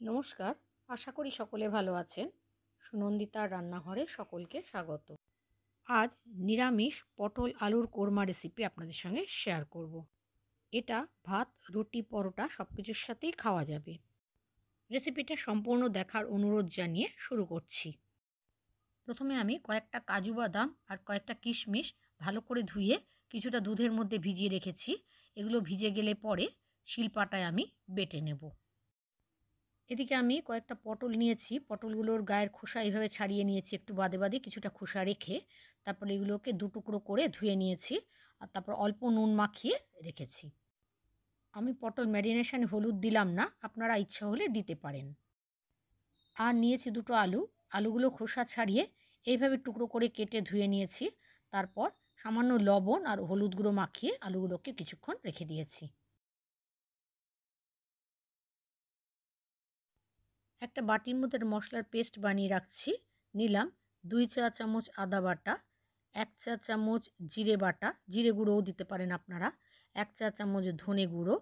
নমস্কার, আশা করি সকলে ভালো আছেন। সুনন্দিতার রান্নাঘরে সকলকে স্বাগত। আজ নিরামিষ পটল আলুর কোরমা রেসিপি আপনাদের সঙ্গে শেয়ার করব। এটা ভাত, রুটি, পরোটা সব কিছুর সাথেই খাওয়া যাবে। রেসিপিটা সম্পূর্ণ দেখার অনুরোধ জানিয়ে শুরু করছি। প্রথমে আমি কয়েকটা কাজু বাদাম আর কয়েকটা কিশমিশ ভালো করে ধুয়ে কিছুটা দুধের মধ্যে ভিজিয়ে রেখেছি। এগুলো ভিজে গেলে পরে শিলপাটায় আমি বেটে নেব। এদিকে আমি কয়েকটা পটল নিয়েছি। পটলগুলোর গায়ের খোসা এইভাবে ছাড়িয়ে নিয়েছি একটু বাদে বাদে কিছুটা খোসা রেখে। তারপরে এগুলোকে দু টুকরো করে ধুয়ে নিয়েছি। আর তারপর অল্প নুন মাখিয়ে রেখেছি। আমি পটল ম্যারিনেশনে হলুদ দিলাম না, আপনারা ইচ্ছা হলে দিতে পারেন। আর নিয়েছি দুটো আলু। আলুগুলো খোসা ছাড়িয়ে এইভাবে টুকরো করে কেটে ধুয়ে নিয়েছি। তারপর সামান্য লবণ আর হলুদ গুঁড়ো মাখিয়ে আলুগুলোকে কিছুক্ষণ রেখে দিয়েছি। একটা বাটির মধ্যে মশলার পেস্ট বানিয়ে রাখছি। নিলাম 2 চা চামচ আদা বাটা, 1 চা চামচ জিরে বাটা, জিরে গুঁড়োও দিতে পারেন আপনারা, 1 চা চামচ ধনে গুঁড়ো,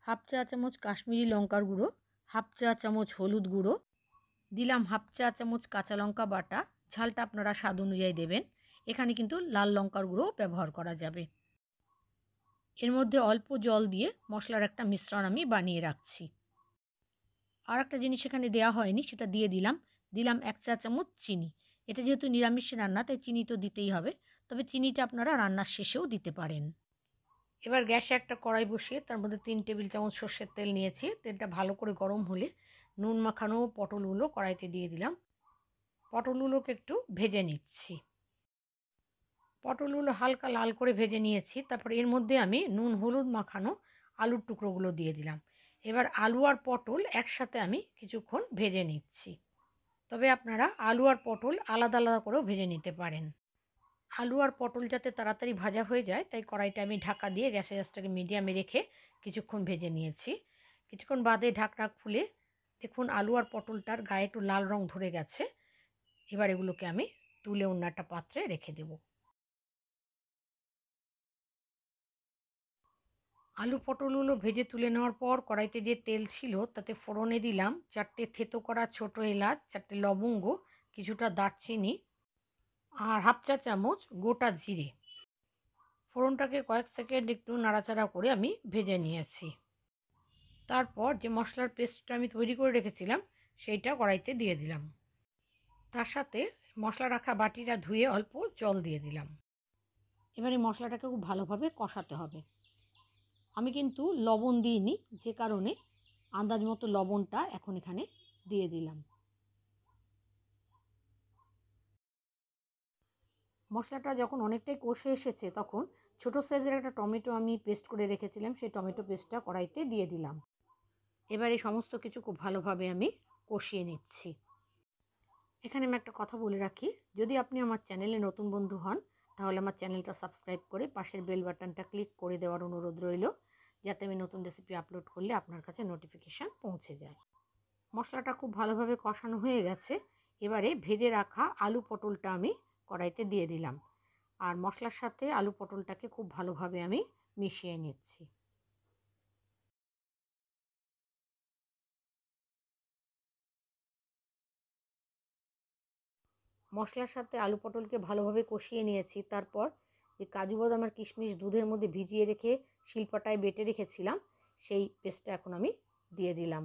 হাফ চা চামচ কাশ্মীরি লঙ্কার গুঁড়ো, হাফ চা চামচ হলুদ গুঁড়ো, দিলাম হাফ চা চামচ কাঁচা লঙ্কা বাটা, ঝালটা আপনারা স্বাদ অনুযায়ী দেবেন। এখানে কিন্তু লাল লঙ্কার গুঁড়ো ব্যবহার করা যাবে। এর মধ্যে অল্প জল দিয়ে মশলার একটা মিশ্রণ আমি বানিয়ে রাখছি। আর একটা জিনিস এখানে দেওয়া হয়নি, সেটা দিয়ে দিলাম। দিলাম 1 চা চামচ চিনি। এটা যেহেতু নিরামিষ রান্না তাই চিনি তো দিতেই হবে, তবে চিনিটা আপনারা রান্নার শেষেও দিতে পারেন। এবার গ্যাসে একটা কড়াই বসিয়ে তার মধ্যে 3 টেবিল চামচ সর্ষের তেল নিয়েছি। তেলটা ভালো করে গরম হলে নুন মাখানো পটলগুলো কড়াইতে দিয়ে দিলাম। পটলগুলোকে একটু ভেজে নিচ্ছি। পটলগুলো হালকা লাল করে ভেজে নিয়েছি। তারপর এর মধ্যে আমি নুন হলুদ মাখানো আলুর টুকরোগুলো দিয়ে দিলাম। এবার আলু আর পটল একসাথে আমি কিছুক্ষণ ভেজে নিচ্ছি। তবে আপনারা আলু আর পটল আলাদা আলাদা করেও ভেজে নিতে পারেন। আলু আর পটল যাতে তাড়াতাড়ি ভাজা হয়ে যায় তাই কড়াইটা আমি ঢাকা দিয়ে গ্যাসের আঁচটাকে মিডিয়ামে রেখে কিছুক্ষণ ভেজে নিয়েছি। কিছুক্ষণ বাদে ঢাকনা খুলে দেখুন আলু আর পটলটার গায়ে একটু লাল রং ধরে গেছে। এবার এগুলোকে আমি তুলে অন্য একটা পাত্রে রেখে দেব। আলু পটলগুলো ভেজে তুলে নেওয়ার পর কড়াইতে যে তেল ছিল তাতে ফোড়নে দিলাম 4টে থেতো করা ছোটো এলাচ, 4টে লবঙ্গ, কিছুটা দারচিনি আর হাফ চা চামচ গোটা জিরে। ফোড়নটাকে কয়েক সেকেন্ড একটু নাড়াচাড়া করে আমি ভেজে নিয়েছি। তারপর যে মশলার পেস্টটা আমি তৈরি করে রেখেছিলাম সেইটা কড়াইতে দিয়ে দিলাম। তার সাথে মশলা রাখা বাটিটা ধুয়ে অল্প জল দিয়ে দিলাম। এবারে মশলাটাকে খুব ভালোভাবে কষাতে হবে। আমি কিন্তু লবণ দিইনি, যে কারণে আন্দাজ মতো লবণটা এখন এখানে দিয়ে দিলাম। মশলাটা যখন অনেকটাই কষে এসেছে তখন ছোটো সাইজের একটা টমেটো আমি পেস্ট করে রেখেছিলাম, সেই টমেটো পেস্টটা কড়াইতে দিয়ে দিলাম। এবারে সমস্ত কিছু খুব ভালোভাবে আমি কষিয়ে নিচ্ছি। এখানে আমি একটা কথা বলে রাখি, যদি আপনি আমার চ্যানেলে নতুন বন্ধু হন তাহলে আমার চ্যানেলটা সাবস্ক্রাইব করে পাশের বেল বাটনটা ক্লিক করে দেওয়ার অনুরোধ রইল, যাতে আমি নতুন রেসিপি আপলোড করলে আপনার কাছে নোটিফিকেশান পৌঁছে যায়। মশলাটা খুব ভালোভাবে কষানো হয়ে গেছে। এবারে ভেজে রাখা আলু পটলটা আমি কড়াইতে দিয়ে দিলাম আর মশলার সাথে আলু পটলটাকে খুব ভালোভাবে আমি মিশিয়ে নিচ্ছি। মশলার সাথে আলু পটলকে ভালোভাবে কষিয়ে নিয়েছি। তারপর যে কাজু বাদাম আর কিশমিশ দুধের মধ্যে ভিজিয়ে রেখে শিলপাটায় বেটে রেখেছিলাম সেই পেস্টটা এখন আমি দিয়ে দিলাম।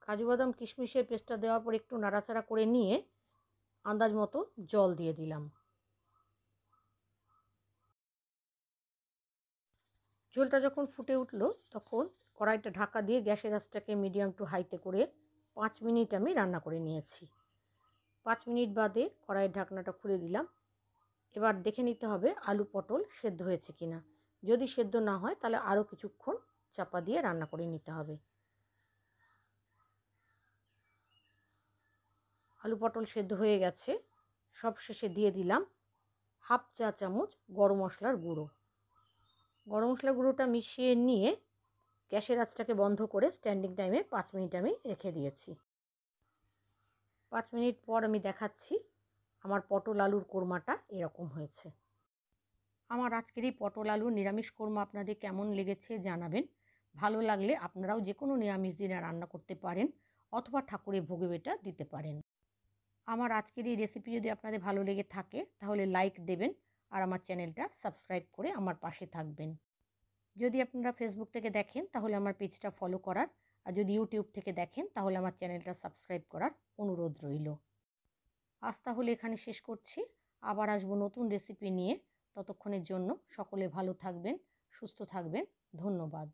কাজু বাদাম কিশমিশের পেস্টটা দেওয়ার পর একটু নাড়াচাড়া করে নিয়ে আন্দাজ মতো জল দিয়ে দিলাম। ঝোলটা যখন ফুটে উঠলো তখন কড়াইটা ঢাকা দিয়ে গ্যাসের আঁচটাকে মিডিয়াম টু হাইতে করে 5 মিনিট আমি রান্না করে নিয়েছি। 5 মিনিট বাদে কড়াইয়ের ঢাকনাটা খুলে দিলাম। এবার দেখে নিতে হবে আলু পটল সেদ্ধ হয়েছে কিনা। যদি সেদ্ধ না হয় তাহলে আরও কিছুক্ষণ চাপা দিয়ে রান্না করে নিতে হবে। আলু পটল সেদ্ধ হয়ে গেছে। সব শেষে দিয়ে দিলাম হাফ চা চামচ গরম মশলার গুঁড়ো। গরম মশলার গুঁড়োটা মিশিয়ে নিয়ে গ্যাসের আঁচটাকে বন্ধ করে স্ট্যান্ডিং টাইমে 5 মিনিট আমি রেখে দিয়েছি। 5 মিনিট পর আমি দেখাচ্ছি আমার পটল আলুর কোরমাটা এরকম হয়েছে। আমার আজকের এই পটল আলুর নিরামিষ কোরমা আপনাদের কেমন লেগেছে জানাবেন। ভালো লাগলে আপনারাও যে কোনো নিরামিষ দিনে রান্না করতে পারেন অথবা ঠাকুরের ভোগে এটা দিতে পারেন। আমার আজকের এই রেসিপি যদি আপনাদের ভালো লেগে থাকে তাহলে লাইক দেবেন আর আমার চ্যানেলটা সাবস্ক্রাইব করে আমার পাশে থাকবেন। যদি আপনারা ফেসবুক থেকে দেখেন তাহলে আমার পেজটা ফলো করার, আর যদি ইউটিউব থেকে দেখেন তাহলে আমার চ্যানেলটা সাবস্ক্রাইব করার অনুরোধ রইল। আজ তাহলে এখানে শেষ করছি। আবার আসবো নতুন রেসিপি নিয়ে। ততক্ষণের জন্য সকলে ভালো থাকবেন, সুস্থ থাকবেন। ধন্যবাদ।